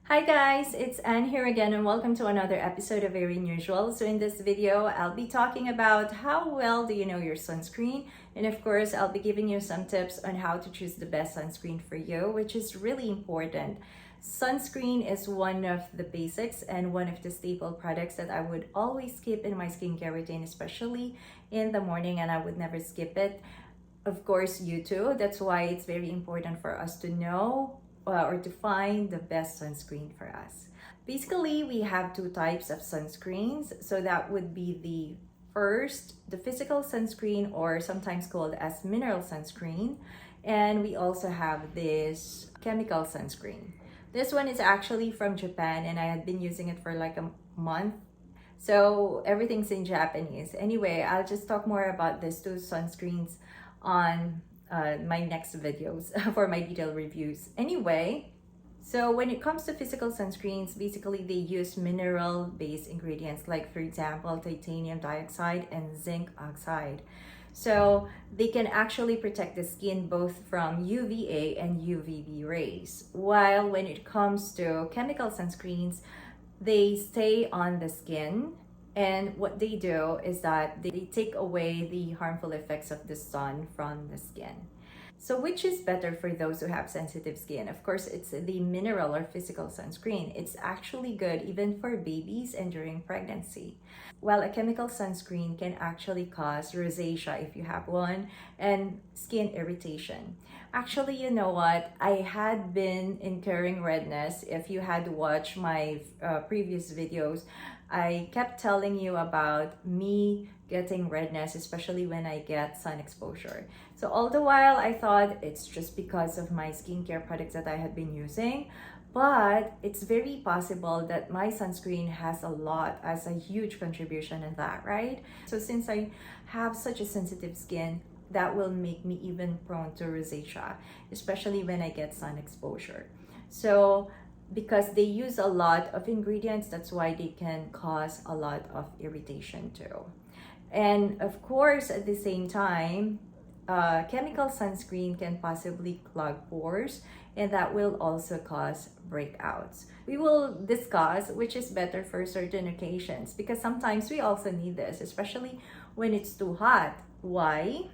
Hi guys, it's Anne here again and welcome to another episode of Very Unusual. So in this video, I'll be talking about how well do you know your sunscreen, and of course, I'll be giving you some tips on how to choose the best sunscreen for you, which is really important. Sunscreen is one of the basics and one of the staple products that I would always keep in my skincare routine, especially in the morning, and I would never skip it. Of course, you too. That's why it's very important for us to know or to find the best sunscreen for us. Basically, we have two types of sunscreens. So that would be the physical sunscreen, or sometimes called as mineral sunscreen. And we also have this chemical sunscreen. This one is actually from Japan, and I had been using it for like a month. So everything's in Japanese. Anyway, I'll just talk more about these two sunscreens on my next videos for my detailed reviews. Anyway, so when it comes to physical sunscreens, basically they use mineral-based ingredients like, for example, titanium dioxide and zinc oxide. So they can actually protect the skin both from UVA and UVB rays. While when it comes to chemical sunscreens, they stay on the skin, and what they do is that they take away the harmful effects of the sun from the skin. So which is better for those who have sensitive skin? Of course, it's the mineral or physical sunscreen. It's actually good even for babies and during pregnancy. While a chemical sunscreen can actually cause rosacea if you have one, and skin irritation. Actually, you know what? I had been incurring redness. If you had watched my previous videos, I kept telling you about me getting redness, especially when I get sun exposure. So all the while, I thought it's just because of my skincare products that I had been using, but it's very possible that my sunscreen has a huge contribution in that, right? So since I have such a sensitive skin, that will make me even prone to rosacea, especially when I get sun exposure. So because they use a lot of ingredients, that's why they can cause a lot of irritation too. And of course, at the same time, chemical sunscreen can possibly clog pores, and that will also cause breakouts. We will discuss which is better for certain occasions, because sometimes we also need this, especially when it's too hot. Why?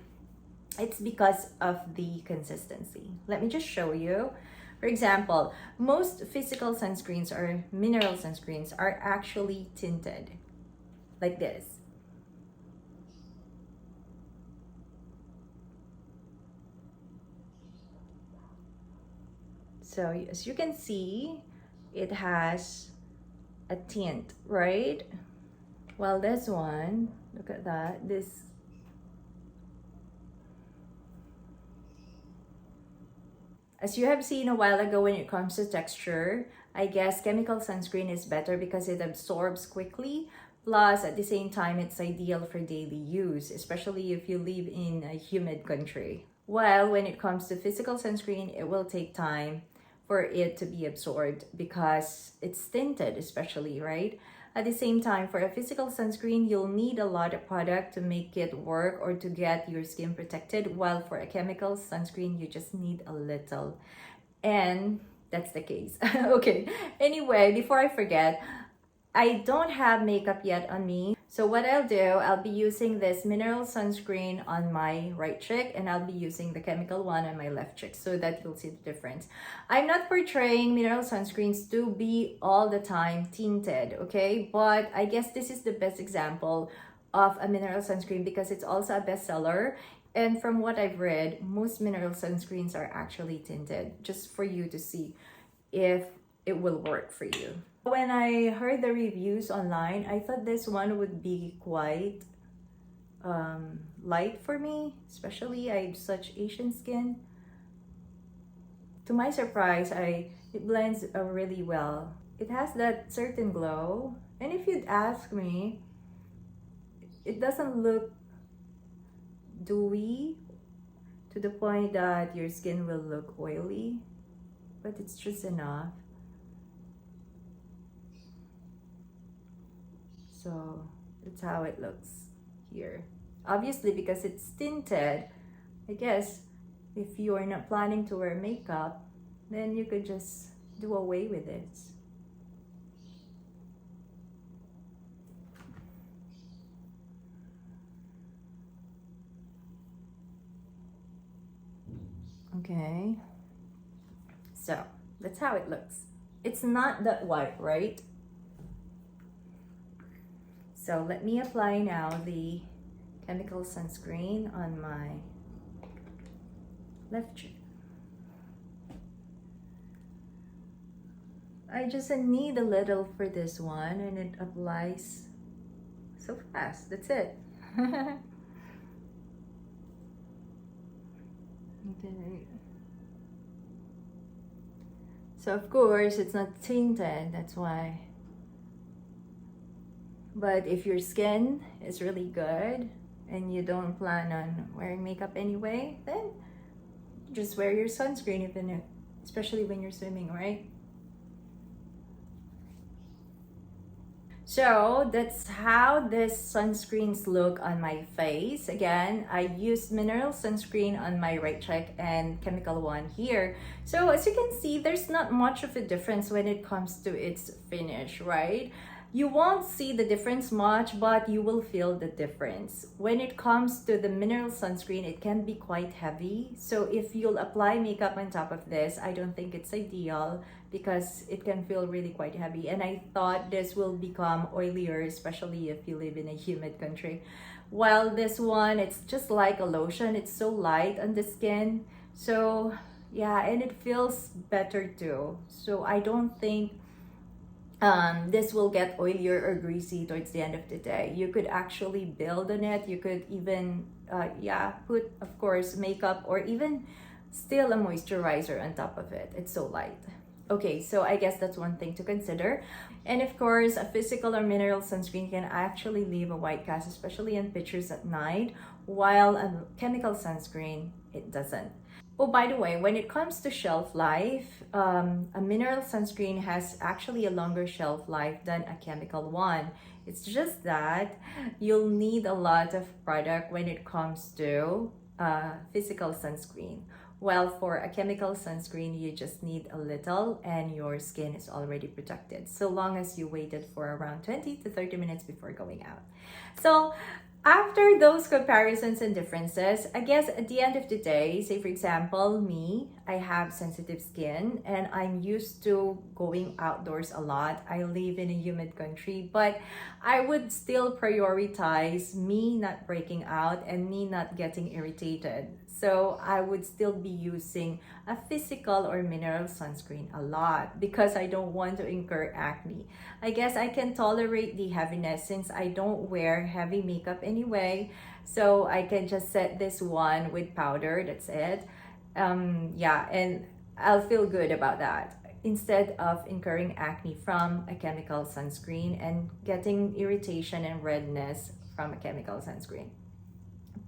It's because of the consistency. Let me just show you. For example, most physical sunscreens or mineral sunscreens are actually tinted like this. So as you can see, it has a tint, right? Well, this one, look at that. As you have seen a while ago, when it comes to texture, I guess chemical sunscreen is better because it absorbs quickly. Plus, at the same time, it's ideal for daily use, especially if you live in a humid country. While when it comes to physical sunscreen, it will take time for it to be absorbed because it's tinted, especially, right? At the same time, for a physical sunscreen, you'll need a lot of product to make it work or to get your skin protected, while for a chemical sunscreen, you just need a little. And that's the case. Okay, anyway, before I forget, I don't have makeup yet on me. So what I'll do, I'll be using this mineral sunscreen on my right cheek, and I'll be using the chemical one on my left cheek so that you'll see the difference. I'm not portraying mineral sunscreens to be all the time tinted, okay? But I guess this is the best example of a mineral sunscreen because it's also a bestseller. And from what I've read, most mineral sunscreens are actually tinted, just for you to see if it will work for you. When I heard the reviews online, I thought this one would be quite light for me, especially I have such Asian skin. To my surprise, it blends really well. It has that certain glow, and if you'd ask me, it doesn't look dewy to the point that your skin will look oily, but it's just enough. So that's how it looks here. Obviously, because it's tinted, I guess if you are not planning to wear makeup, then you could just do away with it. Okay, so that's how it looks. It's not that white, right? So let me apply now the chemical sunscreen on my left cheek. I just need a little for this one, and it applies so fast. That's it. Okay. So of course it's not tinted, that's why. But if your skin is really good and you don't plan on wearing makeup anyway, then just wear your sunscreen, especially when you're swimming, right? So that's how this sunscreens look on my face. Again, I used mineral sunscreen on my right cheek and chemical one here. So as you can see, there's not much of a difference when it comes to its finish, right? You won't see the difference much, but you will feel the difference. When it comes to the mineral sunscreen, it can be quite heavy. So if you'll apply makeup on top of this, I don't think it's ideal because it can feel really quite heavy. And I thought this will become oilier, especially if you live in a humid country. While this one, it's just like a lotion. It's so light on the skin. So yeah, and it feels better too. So I don't think this will get oilier or greasy towards the end of the day. You could actually build on it. You could even, put, of course, makeup or even still a moisturizer on top of it. It's so light. Okay, so I guess that's one thing to consider. And of course, a physical or mineral sunscreen can actually leave a white cast, especially in pictures at night, while a chemical sunscreen, it doesn't. Oh, by the way, when it comes to shelf life, a mineral sunscreen has actually a longer shelf life than a chemical one. It's just that you'll need a lot of product when it comes to physical sunscreen. Well, for a chemical sunscreen, you just need a little and your skin is already protected, so long as you waited for around 20 to 30 minutes before going out. So after those comparisons and differences, I guess at the end of the day, say for example, me, I have sensitive skin and I'm used to going outdoors a lot. I live in a humid country, but I would still prioritize me not breaking out and me not getting irritated. So I would still be using a physical or mineral sunscreen a lot because I don't want to incur acne. I guess I can tolerate the heaviness since I don't wear heavy makeup anyway. So I can just set this one with powder, that's it. And I'll feel good about that instead of incurring acne from a chemical sunscreen and getting irritation and redness from a chemical sunscreen.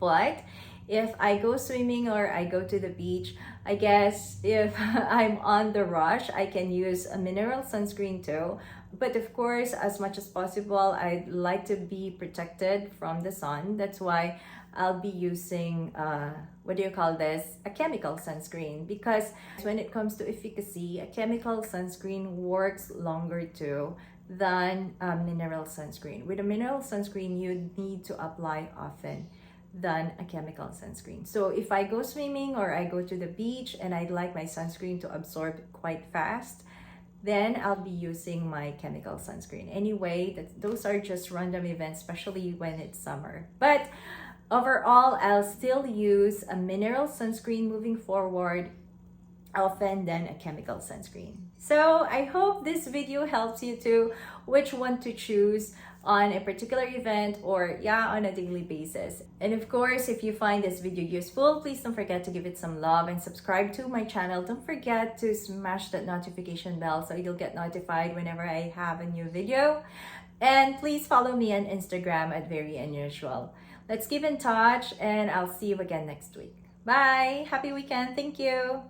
But if I go swimming or I go to the beach, I guess if I'm on the rush, I can use a mineral sunscreen too. But of course, as much as possible, I'd like to be protected from the sun. That's why I'll be using, a chemical sunscreen. Because when it comes to efficacy, a chemical sunscreen works longer too than a mineral sunscreen. With a mineral sunscreen, you need to apply often than a chemical sunscreen. So if I go swimming or I go to the beach and I'd like my sunscreen to absorb quite fast, then I'll be using my chemical sunscreen. Anyway, those are just random events, especially when it's summer. But overall, I'll still use a mineral sunscreen moving forward often than a chemical sunscreen. So I hope this video helps you to which one to choose on a particular event or on a daily basis. And of course, if you find this video useful, please don't forget to give it some love and subscribe to my channel. Don't forget to smash that notification bell so you'll get notified whenever I have a new video. And please follow me on Instagram at Very Unusual. Let's keep in touch and I'll see you again next week. Bye! Happy weekend! Thank you!